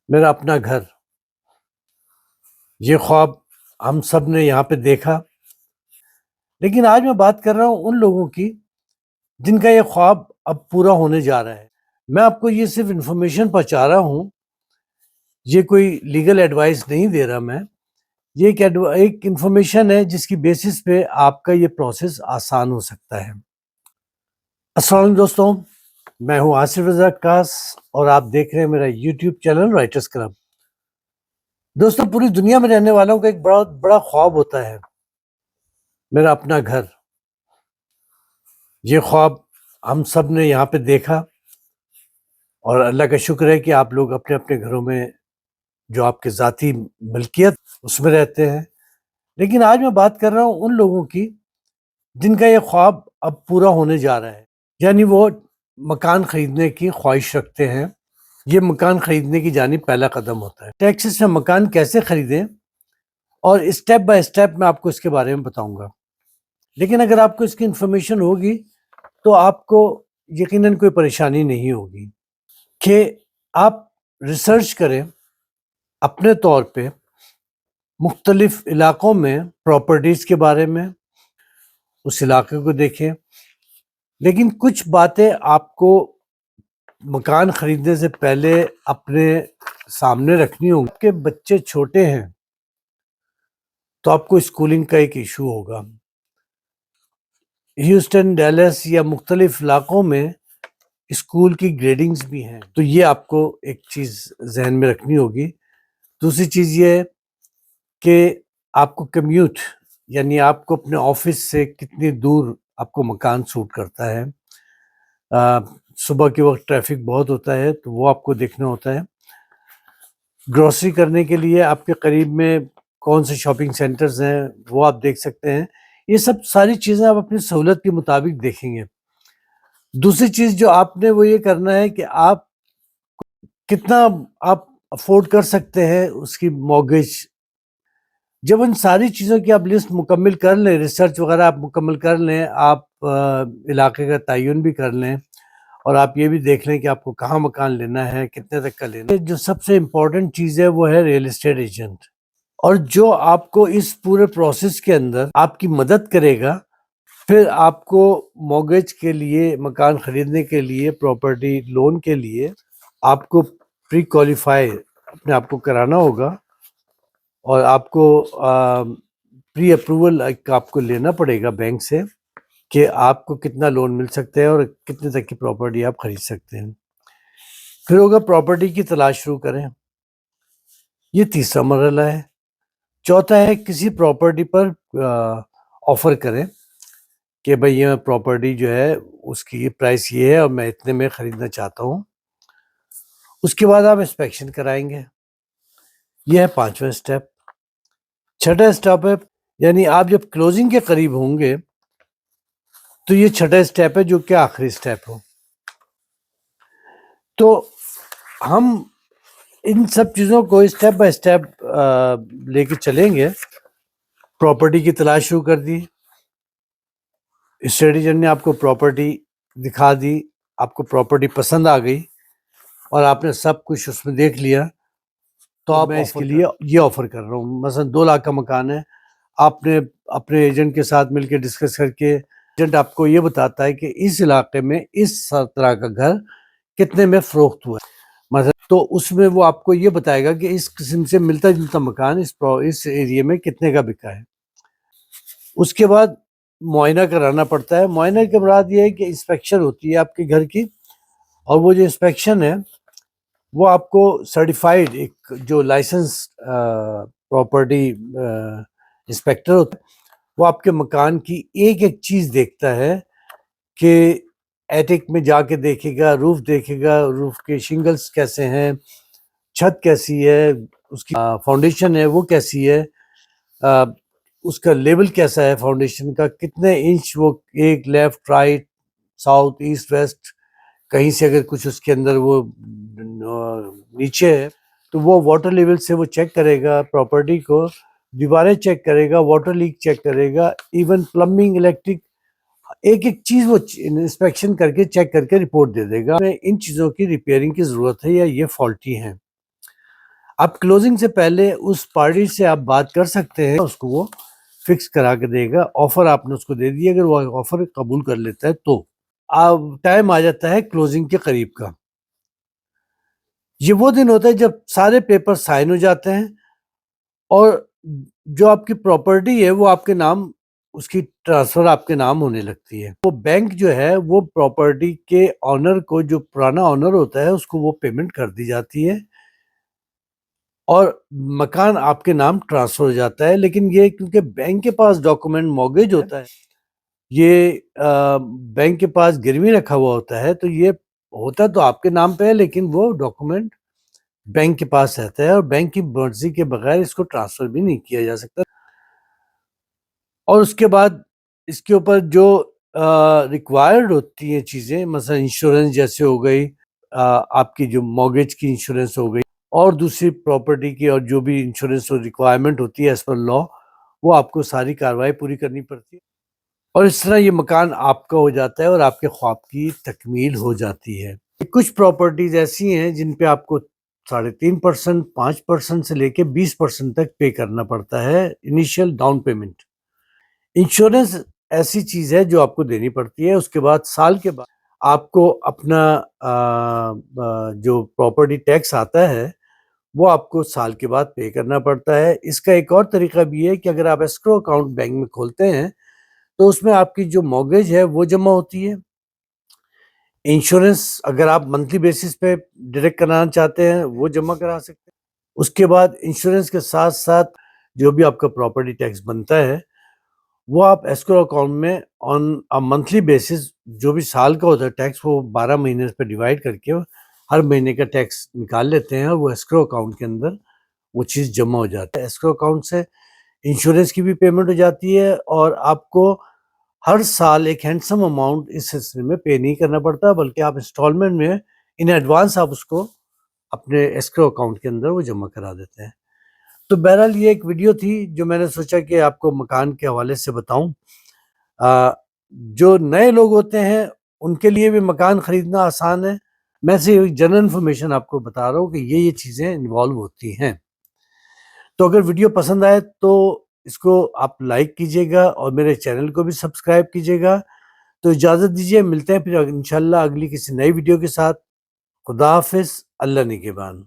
میرا اپنا گھر، یہ خواب ہم سب نے یہاں پہ دیکھا، لیکن آج میں بات کر رہا ہوں ان لوگوں کی جن کا یہ خواب اب پورا ہونے جا رہا ہے۔ میں آپ کو یہ صرف انفارمیشن پہنچا رہا ہوں، یہ کوئی لیگل ایڈوائس نہیں دے رہا میں، یہ ایک انفارمیشن ہے جس کی بیسس پہ آپ کا یہ پروسیس آسان ہو سکتا ہے۔ السلام علیکم دوستوں، میں ہوں آصف رضا عکاس اور آپ دیکھ رہے ہیں میرا یوٹیوب چینل رائٹرز کلب۔ دوستوں، پوری دنیا میں رہنے والوں کا ایک بہت بڑا خواب ہوتا ہے، میرا اپنا گھر۔ یہ خواب ہم سب نے یہاں پہ دیکھا اور اللہ کا شکر ہے کہ آپ لوگ اپنے اپنے گھروں میں جو آپ کے ذاتی ملکیت اس میں رہتے ہیں، لیکن آج میں بات کر رہا ہوں ان لوگوں کی جن کا یہ خواب اب پورا ہونے جا رہا ہے، یعنی وہ مکان خریدنے کی خواہش رکھتے ہیں۔ یہ مکان خریدنے کی جانب پہلا قدم ہوتا ہے۔ ٹیکسس میں مکان کیسے خریدیں اور اسٹیپ بائی اسٹیپ میں آپ کو اس کے بارے میں بتاؤں گا، لیکن اگر آپ کو اس کی انفارمیشن ہوگی تو آپ کو یقیناً کوئی پریشانی نہیں ہوگی کہ آپ ریسرچ کریں اپنے طور پہ مختلف علاقوں میں پراپرٹیز کے بارے میں، اس علاقے کو دیکھیں، لیکن کچھ باتیں آپ کو مکان خریدنے سے پہلے اپنے سامنے رکھنی ہوں کہ بچے چھوٹے ہیں تو آپ کو اسکولنگ کا ایک ایشو ہوگا۔ ہیوسٹن، ڈیلس یا مختلف علاقوں میں اسکول کی گریڈنگز بھی ہیں، تو یہ آپ کو ایک چیز ذہن میں رکھنی ہوگی۔ دوسری چیز یہ ہے کہ آپ کو کمیوٹ، یعنی آپ کو اپنے آفس سے کتنی دور آپ کو مکان سوٹ کرتا ہے۔ صبح کے وقت ٹریفک بہت ہوتا ہے تو وہ آپ کو دیکھنا ہوتا ہے۔ گروسری کرنے کے لیے آپ کے قریب میں کون سے شاپنگ سینٹرز ہیں وہ آپ دیکھ سکتے ہیں۔ یہ سب ساری چیزیں آپ اپنی سہولت کے مطابق دیکھیں گے۔ دوسری چیز جو آپ نے وہ یہ کرنا ہے کہ آپ کتنا آپ افورڈ کر سکتے ہیں اس کی مورگیج۔ جب ان ساری چیزوں کی آپ لسٹ مکمل کر لیں، ریسرچ وغیرہ آپ مکمل کر لیں، آپ علاقے کا تعین بھی کر لیں اور آپ یہ بھی دیکھ لیں کہ آپ کو کہاں مکان لینا ہے، کتنے تک کا لینا ہے۔ جو سب سے امپورٹنٹ چیز ہے وہ ہے ریئل اسٹیٹ ایجنٹ، اور جو آپ کو اس پورے پروسیس کے اندر آپ کی مدد کرے گا۔ پھر آپ کو مورگیج کے لیے، مکان خریدنے کے لیے، پراپرٹی لون کے لیے آپ کو پری کوالیفائی اپنے آپ کو کرانا ہوگا، اور آپ کو پری اپروول آپ کو لینا پڑے گا بینک سے کہ آپ کو کتنا لون مل سکتا ہے اور کتنے تک کی پراپرٹی آپ خرید سکتے ہیں۔ پھر ہوگا پراپرٹی کی تلاش شروع کریں، یہ تیسرا مرحلہ ہے۔ چوتھا ہے کسی پراپرٹی پر آفر کریں کہ بھئی یہ پراپرٹی جو ہے اس کی یہ پرائس یہ ہے اور میں اتنے میں خریدنا چاہتا ہوں۔ اس کے بعد آپ انسپیکشن کرائیں گے، یہ ہے پانچواں اسٹیپ۔ چھٹا اسٹیپ ہے، یعنی آپ جب کلوزنگ کے قریب ہوں گے تو یہ چھٹا اسٹیپ ہے جو کہ آخری اسٹیپ ہو۔ تو ہم ان سب چیزوں کو اسٹیپ بائی اسٹیپ لے کے چلیں گے۔ پراپرٹی کی تلاش شروع کر دی، اسٹیٹ ایجنٹ نے آپ کو پراپرٹی دکھا دی، آپ کو پراپرٹی پسند آ گئی اور آپ نے سب کچھ اس میں دیکھ لیا، تو آپ میں اس کے لیے یہ آفر کر رہا ہوں، مثلا 2 لاکھ کا مکان ہے، آپ نے اپنے ایجنٹ کے ساتھ مل کے ڈسکس کر کے، ایجنٹ آپ کو یہ بتاتا ہے کہ اس علاقے میں اس طرح کا گھر کتنے میں فروخت ہوا ہے مثلا، تو اس میں وہ آپ کو یہ بتائے گا کہ اس قسم سے ملتا جلتا مکان اس ایریے میں کتنے کا بکا ہے۔ اس کے بعد معائنہ کرانا پڑتا ہے۔ معائنہ کے مراد یہ ہے کہ انسپیکشن ہوتی ہے آپ کے گھر کی، اور وہ جو انسپیکشن ہے وہ آپ کو سرٹیفائیڈ ایک جو لائسنس پراپرٹی انسپیکٹر ہوتا ہے، وہ آپ کے مکان کی ایک ایک چیز دیکھتا ہے کہ ایٹک میں جا کے دیکھے گا، روف دیکھے گا، روف کے شنگلز کیسے ہیں، چھت کیسی ہے، اس کی فاؤنڈیشن ہے وہ کیسی ہے، اس کا لیول کیسا ہے، فاؤنڈیشن کا کتنے انچ وہ ایک left right south east west کہیں سے اگر کچھ اس کے اندر وہ نیچے ہے تو وہ واٹر لیول سے وہ چیک کرے گا پراپرٹی کو، دیواریں چیک کرے گا، واٹر لیک چیک کرے گا، ایون پلمبنگ، الیکٹرک، ایک ایک چیز وہ انسپیکشن کر کے چیک کر کے رپورٹ دے دے گا ان چیزوں کی ریپیئرنگ کی ضرورت ہے یا یہ فالٹی ہیں۔ آپ کلوزنگ سے پہلے اس پارٹی سے آپ بات کر سکتے ہیں، اس کو وہ فکس کرا کے دے گا. آفر آپ نے اس کو دے دیا، اگر وہ آفر قبول کر لیتا ہے تو ٹائم آ جاتا ہے کلوزنگ کے قریب کا. یہ وہ دن ہوتا ہے جب سارے پیپر سائن ہو جاتے ہیں اور جو آپ کی پراپرٹی ہے وہ آپ کے نام، اس کی ٹرانسفر آپ کے نام ہونے لگتی ہے. وہ بینک جو ہے وہ پراپرٹی کے آنر کو، جو پرانا آنر ہوتا ہے، اس کو وہ پیمنٹ کر دی جاتی ہے اور مکان آپ کے نام ٹرانسفر ہو جاتا ہے. لیکن یہ کیونکہ بینک کے پاس ڈاکومنٹ موگیج ہوتا ہے، یہ بینک کے پاس گروی رکھا ہوا ہوتا ہے، تو یہ ہوتا تو آپ کے نام پہ ہے لیکن وہ ڈاکومنٹ بینک کے پاس رہتا ہے اور بینک کی مرضی کے بغیر اس کو ٹرانسفر بھی نہیں کیا جا سکتا. اور اس کے بعد اس کے اوپر جو ریکوائرڈ ہوتی ہیں چیزیں، مثلا انشورنس جیسے ہو گئی، آپ کی جو موگیج کی انشورنس ہو گئی اور دوسری پراپرٹی کی، اور جو بھی انشورنس ریکوائرمنٹ ہوتی ہے ایز پر لا، وہ آپ کو ساری کارروائی پوری کرنی پڑتی ہے. اور اس طرح یہ مکان آپ کا ہو جاتا ہے اور آپ کے خواب کی تکمیل ہو جاتی ہے. کچھ پراپرٹیز ایسی ہیں جن پہ آپ کو 3.5%، 5% سے لے کے 20% تک پے کرنا پڑتا ہے انیشیل ڈاؤن پیمنٹ. انشورنس ایسی چیز ہے جو آپ کو دینی پڑتی ہے. اس کے بعد سال کے بعد آپ کو اپنا جو پراپرٹی ٹیکس آتا ہے وہ آپ کو سال کے بعد پے کرنا پڑتا ہے. اس کا ایک اور طریقہ بھی ہے کہ اگر آپ اسکرو اکاؤنٹ بینک میں کھولتے ہیں تو اس میں آپ کی جو موگیج ہے وہ جمع ہوتی ہے. انشورنس اگر آپ منتھلی بیسس پہ ڈائریکٹ کرانا چاہتے ہیں وہ جمع کرا سکتے ہیں. اس کے بعد انشورنس کے ساتھ ساتھ جو بھی آپ کا پراپرٹی ٹیکس بنتا ہے وہ آپ اسکرو اکاؤنٹ میں آن منتھلی بیسس، جو بھی سال کا ہوتا ہے ٹیکس، وہ 12 مہینے پہ ڈیوائڈ کر کے ہر مہینے کا ٹیکس نکال لیتے ہیں اور وہ اسکرو اکاؤنٹ کے اندر وہ چیز جمع ہو جاتا ہے. اسکرو اکاؤنٹ سے انشورنس کی بھی پیمنٹ ہو جاتی ہے اور آپ کو ہر سال ایک ہینڈسم اماؤنٹ اس سلسلے میں پے نہیں کرنا پڑتا، بلکہ آپ انسٹالمنٹ میں ان ایڈوانس آپ اس کو اپنے اسکرو اکاؤنٹ کے اندر وہ جمع کرا دیتے ہیں. تو بہرحال یہ ایک ویڈیو تھی جو میں نے سوچا کہ آپ کو مکان کے حوالے سے بتاؤں. جو نئے لوگ ہوتے ہیں ان کے لیے بھی مکان خریدنا آسان ہے. میں سے جنرل انفارمیشن آپ کو بتا رہا ہوں کہ یہ چیزیں انوالو ہوتی ہیں. تو اگر ویڈیو پسند آئے تو اس کو آپ لائک کیجیے گا اور میرے چینل کو بھی سبسکرائب کیجیے گا. تو اجازت دیجیے، ملتے ہیں پھر انشاءاللہ اگلی کسی نئی ویڈیو کے ساتھ. خدا حافظ، اللہ نگہبان.